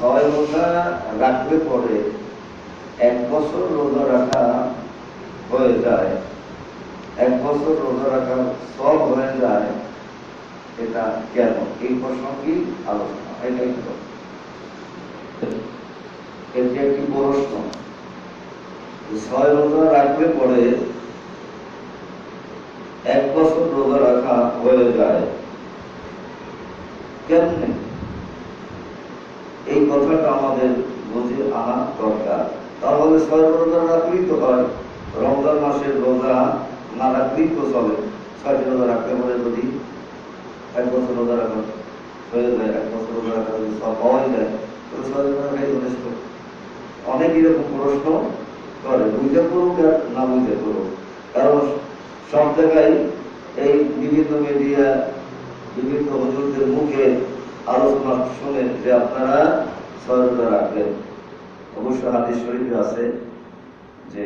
ছয় রোজা রাখলে পরে 1 বছর রোজা রাখা হয়ে যায়, 1 বছর রোজা রাখার সব হয়ে যায়, এটা কেন? এই প্রশ্ন কি আলোচনা, এটাই তো এটি একটি প্রশ্ন। 6 রোজা রাখলে পরে 1 বছর রোজা রাখা হয়ে যায় কেমনে? এই কথাটা আমাদের বুঝে আনা দরকার। তাহলে 6 রোজা রাখলেই তো হয়, রমজান মাসের রোজা না রাখলেই তো চলে। 6টি রোজা রাখতে পরে যদি 1 বছর রোজা রাখা হয়ে যায়, 1 বছর রোজা রাখা যদি সব পাওয়াই যায়, তাহলে 6 রোজা রাখাই যথেষ্ট। অনেক এরকম প্রশ্ন করে, বুঝতে করুক আর না বুঝতে করুক, কারণ সব জায়গায় এই বিভিন্ন মিডিয়া, বিভিন্ন হুজুরদের মুখে আলোচনা শুনে যে আপনারা 6 রোজা রাখবেন। অবশ্য হাদিস শরীফে আছে যে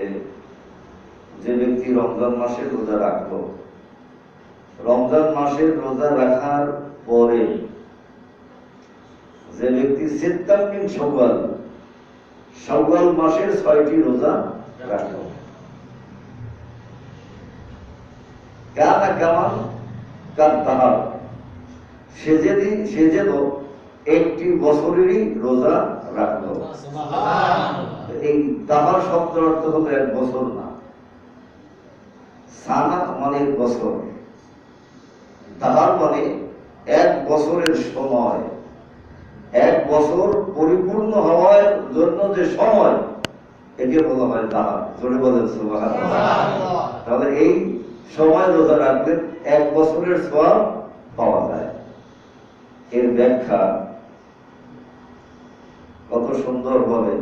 যে ব্যক্তি রমজান মাসের রোজা রাখলো, রমজান মাসের রোজা রাখার পরে যে ব্যক্তি সিত্তামিন শাওয়াল, শাওয়াল মাসের 6টি রোজা রাখলো, কানা কামান কাদ্দাহার, সে যেন একটি বছরেরই রোজা রাখলো। এই দাহার শব্দের অর্থ হলো 1 বছর না, সানা মানে বছর, দাহার মানে 1 বছরের সময়, 1 বছর পরিপূর্ণ হওয়ার জন্য যে সময়, একে বলা হয় দাহার। জোরে বলেন সুবহানাল্লাহ। তাহলে এই সময় রোজা রাখলে 1 বছরের সওয়াব পাওয়া যায়। এর ব্যাখ্যা কত সুন্দর ভাবে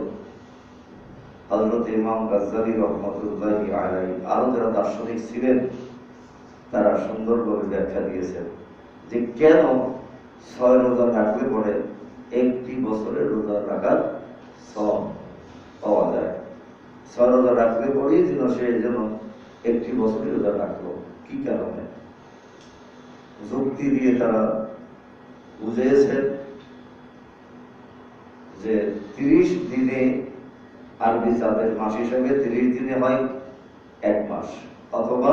হযরত ইমাম গাজ্জালী রাহমাতুল্লাহি আলাইহি আরো যারা দার্শনিক ছিলেন তারা সুন্দরভাবে ব্যাখ্যা দিয়েছেন যে কেন 6 রোজা রাখলে পরে একটি বছরের রোজা রাখার সওয়াব পাওয়া যায়। 6 রোজা রাখলে পরেই যেন সে যেন একটি বছরের রোজা রাখলো। কি কারণে? যুক্তি দিয়ে তারা বুঝিয়েছেন যে 30 দিনে আরবি চাঁদের মাস হিসাবে 30 দিনে হয় 1 মাস, অথবা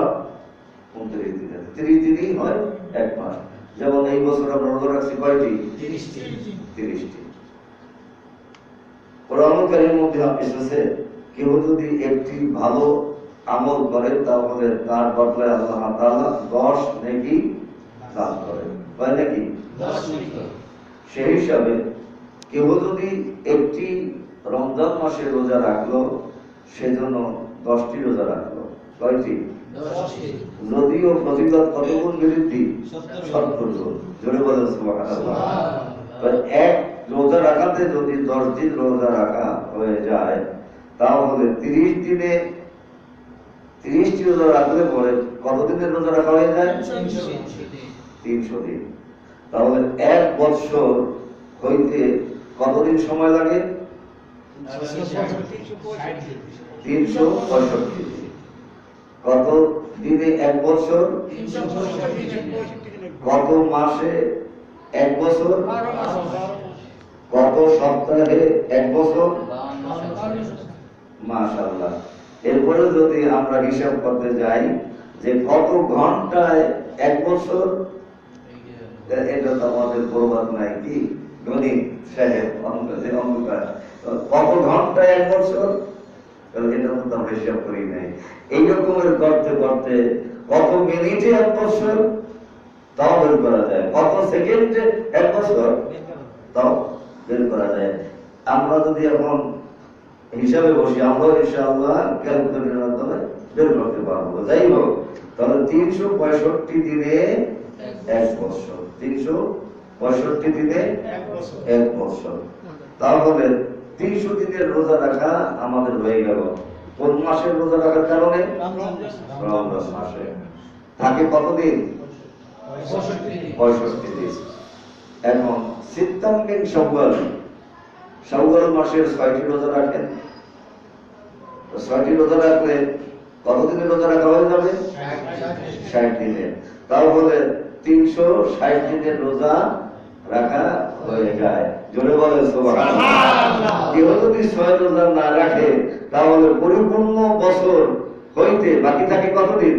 29 দিনে, 30 দিনেই হয় 1 মাস। যেমন এই বছর আমরা রোজা রাখছি কয়টি? 30টি। কোরআনুল কারীমের মধ্যে এসেছে কেউ যদি একটি ভালো আমল করে তাহলে তার বদলায় আল্লাহ তাআলা 10 নেকি দান করেন। হয় নাকি? 10 নেকি। সেই হিসাবে কেউ যদি একটি রমজান মাসে রোজা রাখলো, সেজন্য 10টি রোজা রাখলো। কয়টি? 10টি। যদিও ফজিলত কত গুণ বৃদ্ধি? 70 গুণ। জোরে বলেন সুবহানাল্লাহ। এক রোজা রাখাতে যদি 10 দিন রোজা রাখা হয়ে যায়, তাহলে 30 দিনে 30টি রোজা রাখলে পরে কত দিনের রোজা রাখা হয়ে যায়? 300 দিন। তাহলে 1 বছর হইতে কতদিন সময় লাগে? 365 দিন। কত দিনে 1 বছর? কত মাসে 1 বছর? কত সপ্তাহে 1 বছর? মাশাআল্লাহ। এরপরে যদি আমরা হিসাব করতে যাই যে কত ঘন্টায় 1 বছর, এটা তো আমাদের প্রবাদ নাই কি গণিত সাহেব অঙ্কটা, কত ঘন্টায় 1 বছর, এটা তো আমরা হিসাব করি নাই। এই রকমের করতে করতে কত মিনিটে 1 বছর তাও বের করা যায়, কত সেকেন্ডে 1 বছর তাও বের করা যায়। আমরা যদি এখন হিসাবে বসি, আমরা ইনশাআল্লাহ ক্যালকুলেটরের মাধ্যমে বের করতে পারবো। যাই হোক, তাহলে 365 দিনে 1 বছর, 365 দিনে 1 বছর। তাহলে 300 দিনের রোজা রাখা আমাদের হয়ে গেল। কোন মাসের রোজা রাখার কারণে? রমজান মাসে। থাকে কতদিন? 65 দিন। এখন সিত্তামিন শাওয়াল, শাওয়াল মাসের 6টি রোজা রাখেন। 6টি রোজা রাখলে কতদিনের রোজা রাখা হয়ে যাবে? 60 দিনের। তাহলে 360 দিনের রোজা রাখা হয়ে যায়। জোরে বলে সুবহানাল্লাহ। কেউ যদি 6 রোজা না রাখে তাহলে পরিপূর্ণ বছর হইতে বাকি থাকে কতদিন?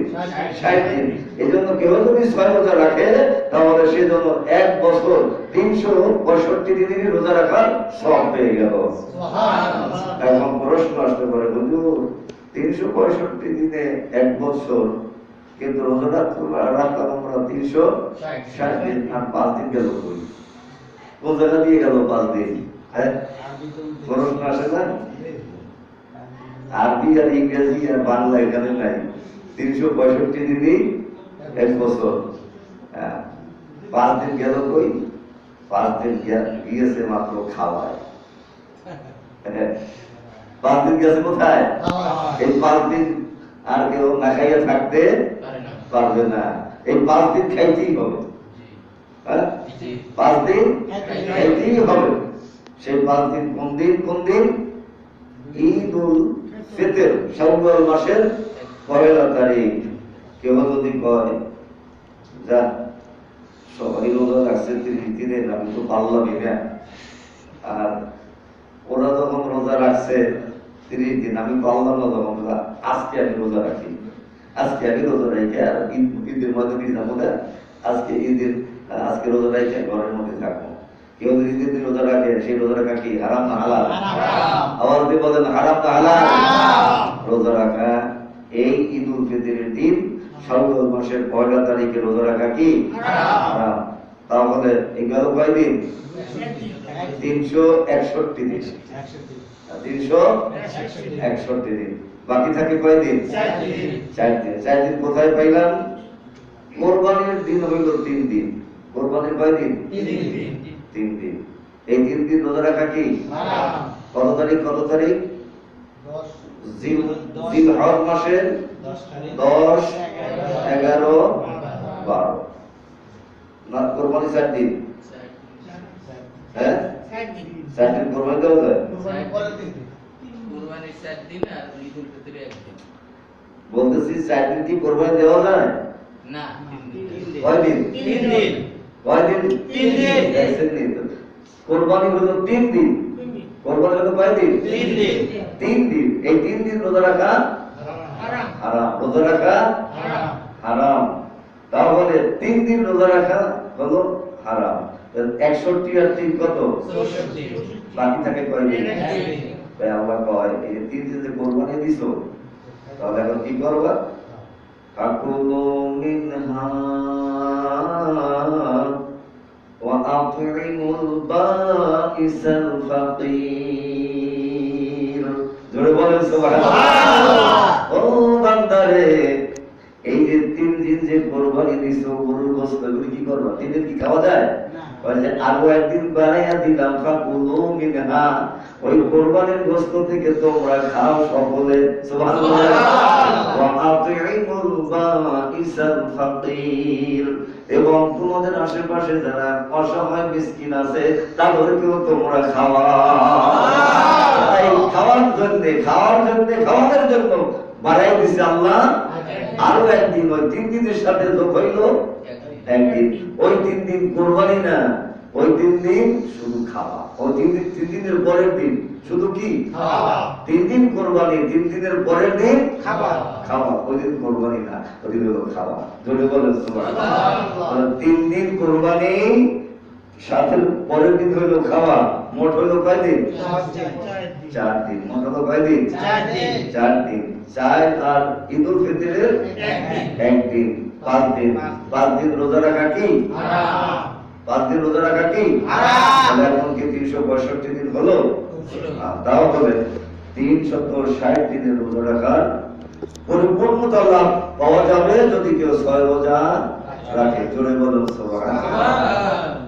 60 দিন। এজন্য কেউ যদি 6 রোজা রাখে তাহলে সে জন্য 1 বছর 365 দিনই রোজা রাখার সওয়াব পেয়ে গেল। সুবহানাল্লাহ। এখন প্রশ্ন আসতে পারে, হুজুর 365 দিনে 1 বছর, কিন্তু রোজা রাখলাম আমরা 360 দিন, আর 5 দিন গেল কই? কোন জায়গা দিয়ে গেল 5 দিন? হ্যাঁ, প্রশ্ন আসে না? আরবি আর ইংরেজি আর বাংলা এখানে নাই। 365 দিনই 1 বছর। 5 দিন গেল কই? 5 দিন গিয়েছে মাত্র খাওয়ায়। 5 দিন গেছে কোথায়? এই 5 দিন আর কেউ না খাইয়া থাকতে পারবে না। এই 5 দিন খাইতেই হবে। 5 দিন খাইতেই হবে। সেই 5 দিন কোন দিন? কোন দিন? ঈদুল ফিতর, শাওয়াল মাসের 1 তারিখ। কেউ যদি কয় যা সবাই রোজা রাখছে 30 দিনে, আমি তো পারলামই না, আর ওরা যখন রোজা রাখছে 30 দিন, আমি পারলাম না, যখন আজকে আমি রোজা রাখি, আজকে আমি রোজা রেখে আর ঈদের মধ্যে দিয়ে যাবো না, আজকে রোজা রেখে ঘরের মধ্যে থাকবো। কেউ যদি ঈদের দিন রোজা রাখে, সেই রোজা রাখা কি হারাম না হালাল? আওয়াজ দিয়ে বলেন, হারাম না হালাল? রোজা রাখা এই ঈদুল ফিতরের দিন শাওয়াল মাসের 1 তারিখে রোজা রাখা কি হারাম। তাহলে এই গেল কয় দিন? 361 দিন। 361 দিন। বাকি থাকে কয় দিন? 4 দিন। 4 দিন কোথায় পাইলাম? কোরবানির দিন হইল 3 দিন। কোরবানির কয় দিন? 3 দিন। এই 3 দিন রোজা রাখা কি হারাম। কত তারিখ? কত তারিখ? জিলহজ মাসের 10, 11, 12। না, কোরবানি 4 দিন। হ্যাঁ, 4 দিন কোরবানি দেওয়া যায়? কোরবানির 4 দিন আর ঈদুল ফিতরে 1 দিন। বলতেছি 4 দিন কি কোরবানি দেওয়া যায়? না, 3 দিন। কয় দিন? 3 দিন। কয় দিন? 3 দিন। দেখছেন নি? কোরবানি হলো 3 দিন। কোরবানি হলো কয় দিন? 3 দিন। 3 দিন। এই 3 দিন রোজা রাখা হারাম। হারাম। রোজা রাখা হারাম। হারাম। তাহলে 3 দিন রোজা রাখা হলো হারাম। 61 আর 3 কত? 64। বাকি থাকে কয় দিন? 1 দিন। তাই আল্লাহ কয়, এই 3 দিন যে কোরবানি দিছো, তাহলে এখন কি করবা? ফাকুলু মিনহা ওয়া আত'ইমুল বাইসাল ফাকির। জোরে বলেন সুবহানাল্লাহ। ও বান্দারে, এই যে 3 দিন যে কোরবানি দিছো, গরুর গোশত, এগুলো কি করবা? 3 দিন কি খাওয়া যায়? বলে আরো একদিন বানাইয়া দিলাম, ফাকুলু মিনহা, ওই কোরবানির গোশত থেকে তোমরা খাও সকলে। সুবহানাল্লাহ। ওয়া আত'ইমুল বাইসাল ফাকির, এবং তোমাদের আশেপাশে যারা অসহায় মিসকিন আছে তাদেরকেও তোমরা খাওয়াও। এই খাওয়ানোর জন্য বাড়াই দিছে আল্লাহ আরো একদিন। ওই 3 দিনের সাথে যোগ হইল 1 দিন। ওই 3 দিন কোরবানি না, ওই 3 দিন শুধু খাওয়া। ওই 3 দিনের পরের দিন শুধু কি খাওয়া। 3 দিন কোরবানি, 3 দিনের পরের দিন খাওয়া। ওই দিন কোরবানি না, ওই দিন হলো খাওয়া। জোরে বলেন সুবহানাল্লাহ। 3 দিন কোরবানি, সাথে পরের দিন হইলো খাওয়া। মোট হইলো কয় দিন? 4 দিন। মোট হলো কয় দিন? 4 দিন। 4 দিন। 4 আর ঈদুল ফিতরের 1 দিন। 5 দিন। 5 দিন রোজা রাখা কি হারাম। 5 দিন রোজা রাখা কি হারাম। এখন কি 365 দিন হলো? তাও বলে 360 দিনের রোজা রাখার পরিপূর্ণতা লাভ পাওয়া যাবে যদি কেউ 6 রোজা রাখে। জোরে বলুন সুবহানাল্লাহ।